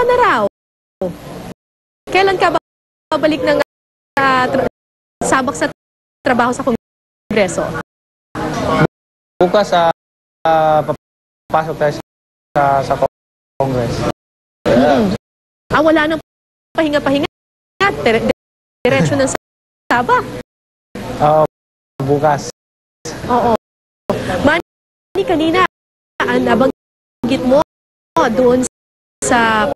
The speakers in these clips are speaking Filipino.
na raw. Kailan ka ba babalik ng sabak sa trabaho sa Kongreso? Bukas papasok tayo sa Congress. Wala nang pahinga-pahinga. Diretso ng sabak. Bukas. Oo. Manny, kanina, nabanggit mo doon sa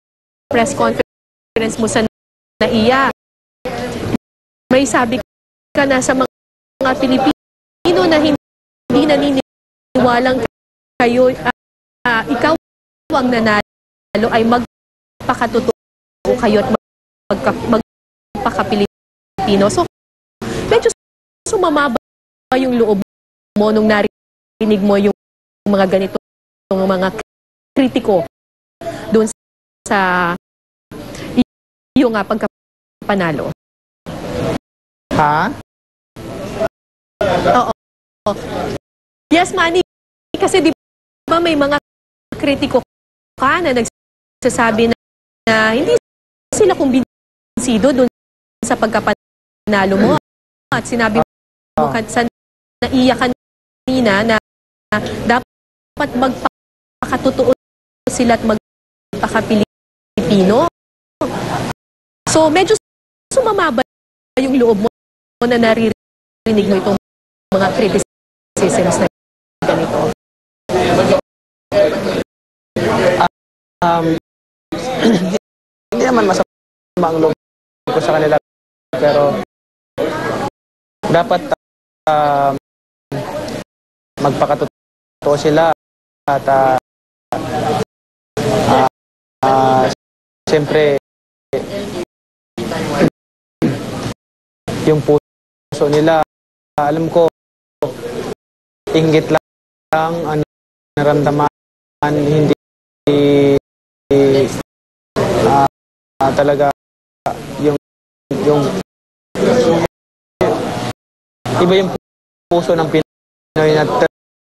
press conference mo sa NAIA. May sabi ka na sa mga Pilipino na hindi naniniwalang kayo, ikaw ang nanalo ay magpakatotoo kayo at magpaka-Pilipino. So, medyo sumama ba yung loob mo nung narinig mo yung mga ganito, yung mga kritiko doon sa iyong pagkapanalo? Ha? Oo. Yes, Manny. Kasi di ba may mga kritiko ka na nagsasabi na hindi sila kumbinsido doon sa pagkapanalo mo. At sinabi mo sa NAIA kanina na dapat magpakatotoo sila at magpaka-Pilipino. So medyo sumama ba yung loob mo na naririnig mo itong mga criticisms na ganito? Hindi naman masama ang loob ko sa kanila, pero dapat magpakatotoo sila at siyempre yung puso nila, alam ko inggit lang ang naramdaman, hindi talaga yung iba yung puso ng Pinoy na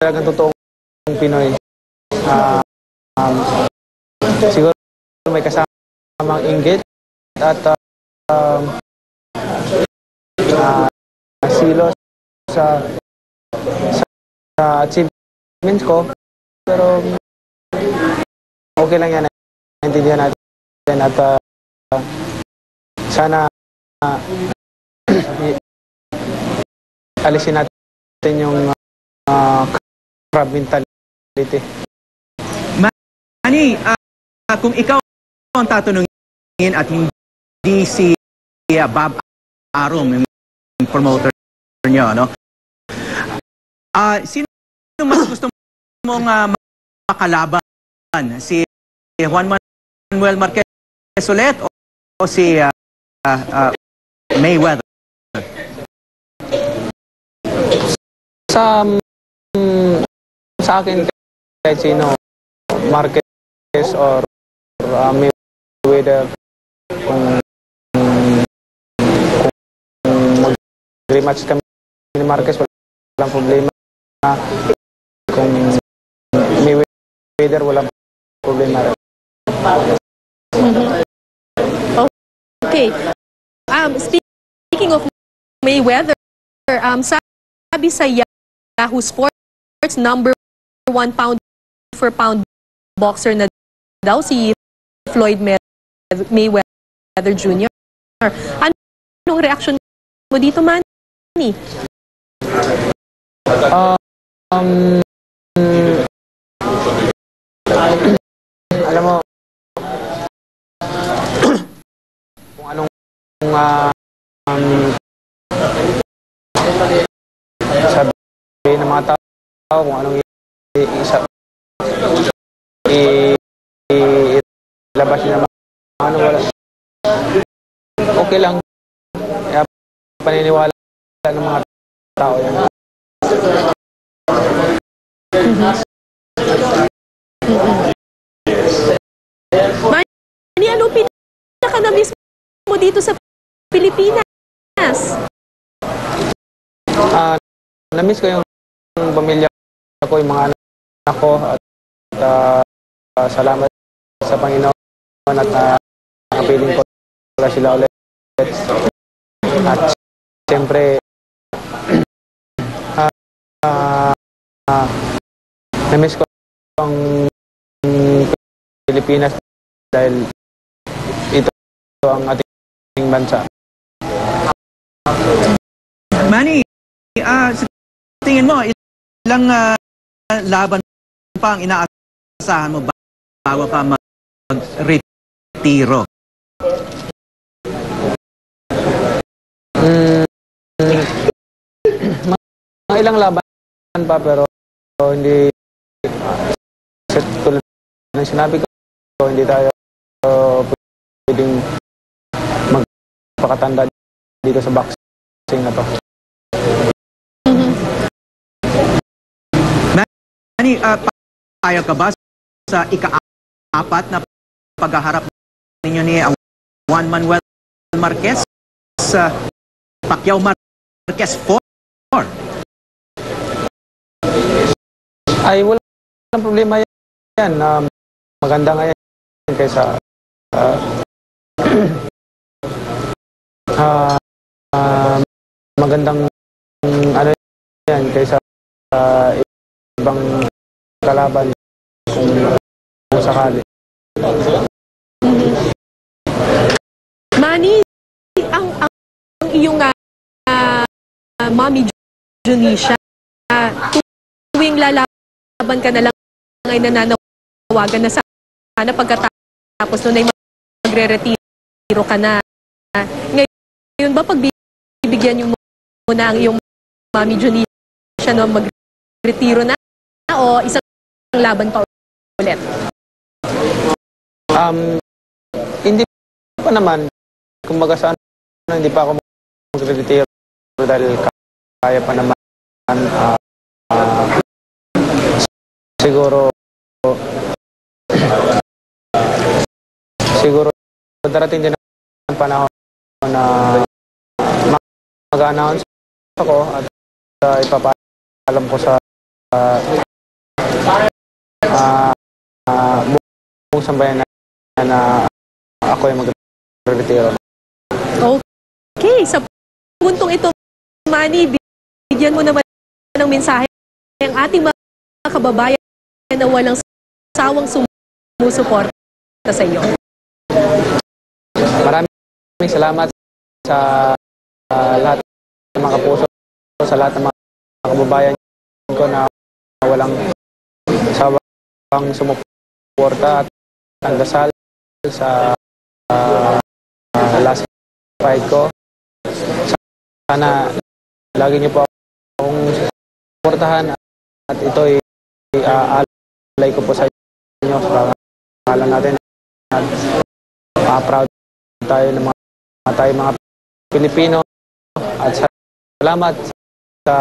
talagang totoong Pinoy. Siguro may kasamang inggit at silos sa achievements ko, pero okay lang yan, naintindihan natin at sana alisin natin yung crab mentality. Manny, kung ikaw ang tatanungin at hindi si Bob Arum, yung promoter niyo, no? Sino mas gusto mong makalaban? Si Juan Manuel Marquez ulit o si Mayweather? Sa akin, kahit sino, Marquez or Mayweather, kung mag-rematch kami ni Marquez, walang problema. Kung Mayweather, walang problema rin. Okay. Speaking of Mayweather, sabi sa Yahoo Sports, #1 pound for pound boxer na daw si Floyd Mayweather Jr. Anong reaction mo dito, Manny? Alam mo, kung anong sabihin ng mga tao, kung anong ilabas nila, wala. Okay lang. Kaya paniniwala ng mga tao yan. Manny, ano pinaka-na-miss mo dito sa Pilipinas? Na-miss ko yung pamilya ko, yung mga anak ko, at salamat sa Panginoon at nakapiling ko sila ulit. At siyempre, na-miss ko ang Pilipinas dahil ito ang ating bansa. Manny, sa tingin mo, ilang laban pa ang inaasahan mo bago ka mag-retiro? Mga ilang laban pa pero hindi tulad ng sinabi ko, hindi tayo pwedeng magpakatanda dito sa boxing na to. Manny, payag ka ba sa ika-4 na paghaharap ninyo ni Juan Manuel Marquez sa Pacquiao Marquez 4? Ay, walang problema yan. Maganda nga yan kaysa magandang ano yan kaysa ibang kalaban kung sakali. Manny, ang iyong Mommy Junisha, tuwing lalaban ka na lang ay nananawagan na sana pagkatapos nun ay magre-retiro ka na. Ngayon ba pagbibigyan niyo muna ang iyong Mommy Junisha no magretiro na o isang laban pa ulit? Hindi pa naman. Kumbaga saan hindi pa ako magre-retiro dahil kaya pa naman siguro darating din ang panahon na mag-announce ako at ipapaalam ko sa buong sambayan na ako ay mag-retiro. Okay, sa puntong ito, Manny, bigyan mo naman ng mensahe ang ating mga kababayan na walang sawang sumusuporta sa iyo. Maraming salamat sa lahat ng mga kapuso, sa lahat ng mga kababayan ko na walang sawang sumuporta at nagdasal sa last fight ko. Sana lagi niyo po akong suportahan at ito'y alay ko po sa inyo sa pangalan natin at proud tayo ng mga Pilipino at salamat sa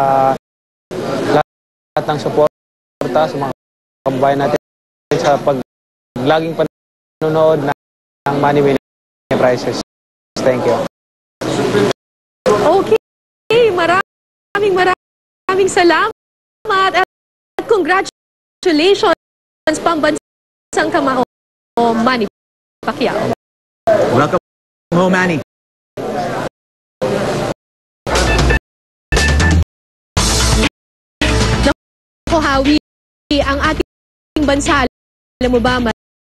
lahat ng suporta sa mga kababayan natin sa laging panonood ng Money Winning Prizes. Thank you. Okay, maraming salamat at congratulations pambansang kamao, Manny Pacquiao. Welcome home, Manny. Naku, Howie, ang ating bansa, alam mo ba,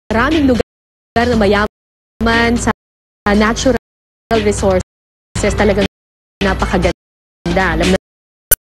maraming lugar na mayaman sa natural resources, talagang napakaganda. Alam